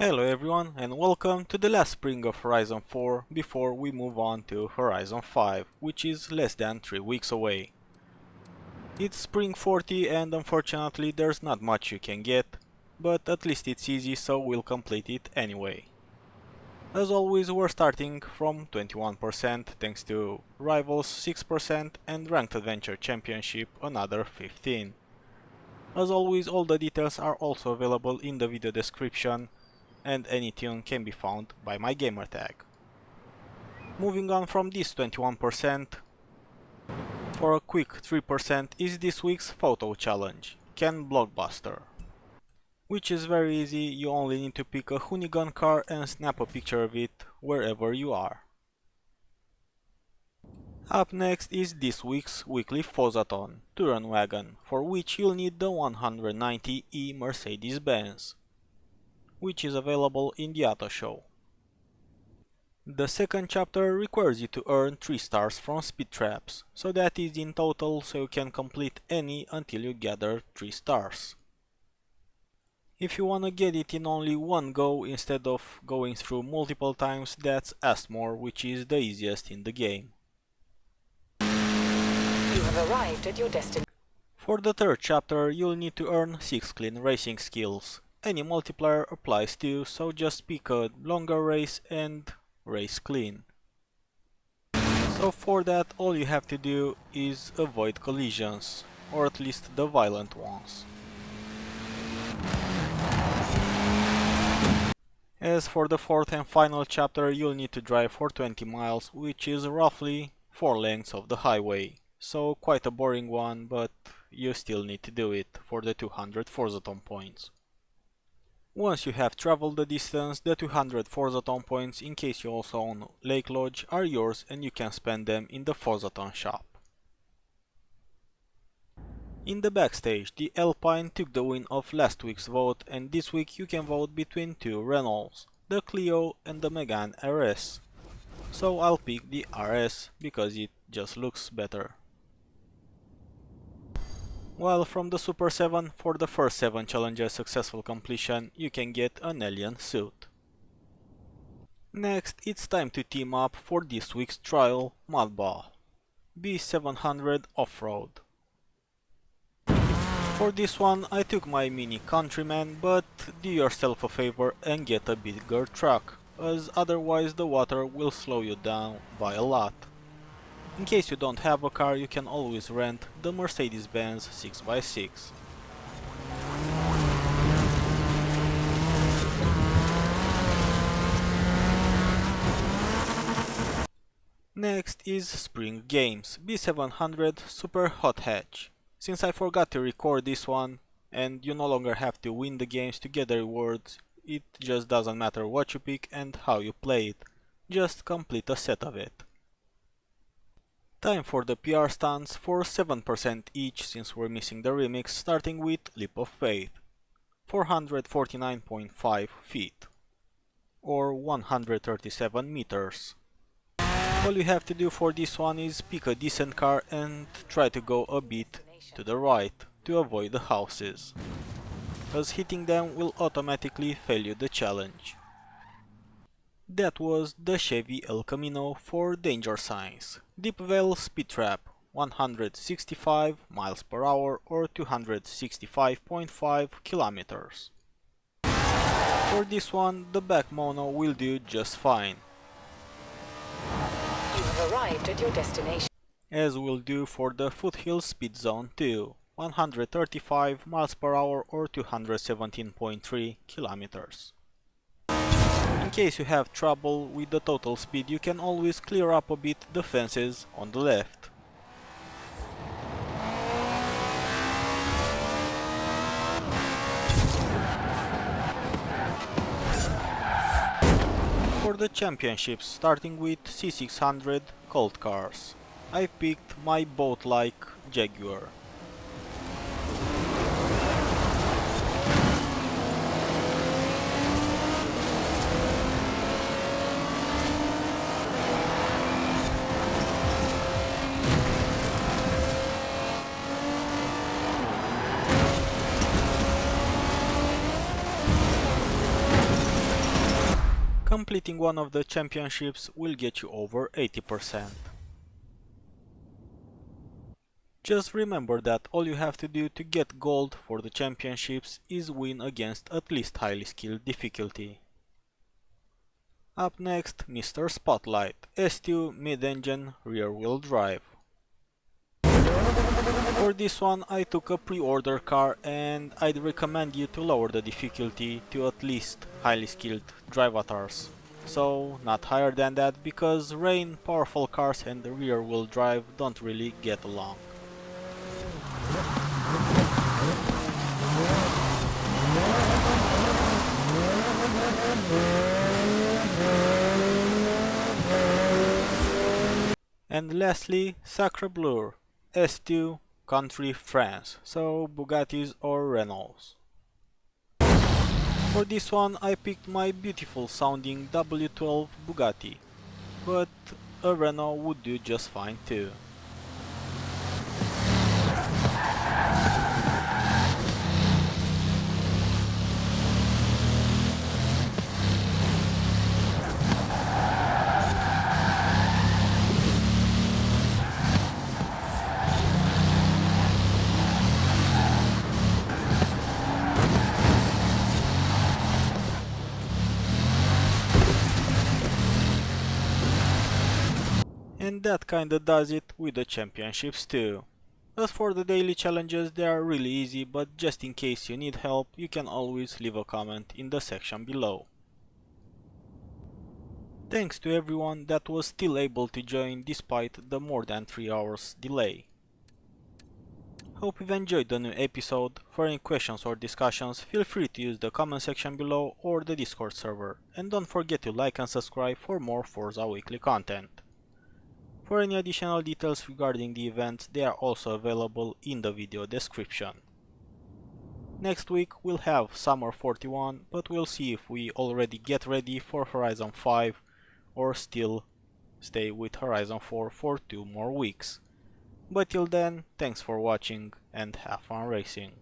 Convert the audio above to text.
Hello everyone and welcome to the last spring of Horizon 4 before we move on to Horizon 5, which is less than 3 weeks away. It's spring 40 and unfortunately there's not much you can get, but at least it's easy, so we'll complete it anyway. As always, we're starting from 21% thanks to Rivals 6% and Ranked Adventure Championship another 15%. As always, all the details are also available in the video description, and any tune can be found by my gamertag. Moving on from this 21%, for a quick 3% is this week's photo challenge, kenblockbuster. Which is very easy, you only need to pick a Hoonigan car and snap a picture of it wherever you are. Up next is this week's weekly Forzathon tourenwagen, for which you'll need the 190E Mercedes-Benz, which is available in the auto show. The second chapter requires you to earn 3 stars from speed traps, so that is in total, so you can complete any until you gather 3 stars. If you wanna get it in only one go instead of going through multiple times, that's Ask More, which is the easiest in the game. You have arrived at your destination. For the third chapter, you'll need to earn 6 clean racing skills. Any multiplier applies too, so just pick a longer race and race clean. So for that, all you have to do is avoid collisions, or at least the violent ones. As for the fourth and final chapter, you'll need to drive for 20 miles, which is roughly 4 lengths of the highway. So quite a boring one, but you still need to do it for the 200 Forzathon points. Once you have traveled the distance, the 200 Forzathon points, in case you also own Lake Lodge, are yours and you can spend them in the Forzathon Shop. In the Backstage, the Alpine took the win of last week's vote, and this week you can vote between 2 Renaults, the Clio and the Megane RS. So I'll pick the RS because it just looks better. While from the Super 7, for the first 7 challenges successful completion, you can get an alien suit. Next, it's time to team up for this week's trial modball, B700 Offroad. For this one I took my Mini Countryman, but do yourself a favor and get a bigger truck, as otherwise the water will slow you down by a lot. In case you don't have a car, you can always rent the Mercedes-Benz 6x6. Next is Spring Games B700 Super Hot Hatch. Since I forgot to record this one, and you no longer have to win the games to get the rewards, it just doesn't matter what you pick and how you play it, just complete a set of it. Time for the PR stunts for 7% each, since we're missing the remix, starting with Leap of Faith, 449.5 feet, or 137 meters. All you have to do for this one is pick a decent car and try to go a bit to the right to avoid the houses, as hitting them will automatically fail you the challenge. That was the Chevy El Camino for Danger Signs. Deep Vale Speed Trap, 165 miles per hour or 265.5 kilometers. For this one, the back mono will do just fine, You have arrived at your destination. as will do for the Foothills Speed Zone 2, 135 miles per hour or 217.3 kilometers. In case you have trouble with the total speed, you can always clear up a bit the fences on the left. For the championships, starting with C600 Colt cars, I picked my boat-like Jaguar. Completing one of the championships will get you over 80%. Just remember that all you have to do to get gold for the championships is win against at least highly skilled difficulty. Up next, Mr. Spotlight, S2 mid-engine rear-wheel drive. For this one I took a pre-order car and I'd recommend you to lower the difficulty to at least highly skilled drive avatars. So not higher than that, because rain, powerful cars and the rear-wheel drive don't really get along. And lastly, Sacre Blur, S2 country France, so Bugattis or Renaults. For this one I picked my beautiful sounding W12 Bugatti, but a Renault would do just fine too. And that kinda does it with the championships too. As for the daily challenges, they are really easy, but just in case you need help, you can always leave a comment in the section below. Thanks to everyone that was still able to join despite the more than 3 hours delay. Hope you've enjoyed the new episode. For any questions or discussions, feel free to use the comment section below or the Discord server, and don't forget to like and subscribe for more Forza weekly content. For any additional details regarding the events, they are also available in the video description. Next week we'll have Summer 41, but we'll see if we already get ready for Horizon 5 or still stay with Horizon 4 for 2 more weeks. But till then, thanks for watching and have fun racing.